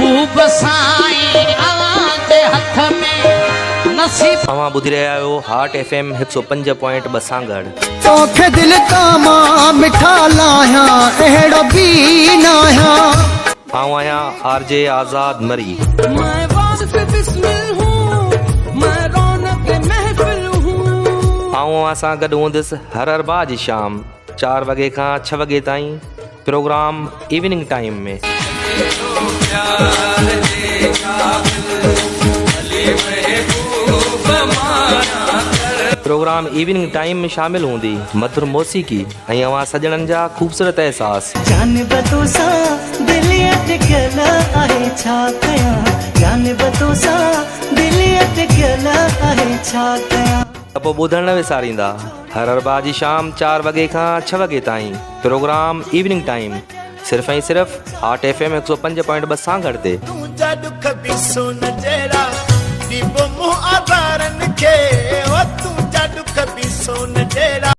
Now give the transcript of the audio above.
महबूब साईं आवाज़ हथ में नसीब। तव्हां ॿुधी रहिया आहियो हार्ट FM 105.2 सांगड़। तोखे दिल तां मिठा लाहियां अहिड़ो बि न आहियां। आऊं आहियां RJ आज़ाद मरी। आऊं असां गॾु हूंदुसि हर अरबा जी शाम 4 वॻे खां 6 वॻे ताईं प्रोग्राम इवनिंग टाइम में। प्रोग्राम इवनिंग टाइम में शामिल हूंदी मधुर मौसीकी ऐं अवां सजणनि जा ख़ूबसूरत एहसास। त पोइ ॿुधण न विसारींदा हर अरबा जी शाम 4 वॻे खां 6 वॻे ताईं प्रोग्राम इवनिंग टाइम सिर्फ़ ऐं सिर्फ़ हार्ट FM 105.2 सांगड़ ते।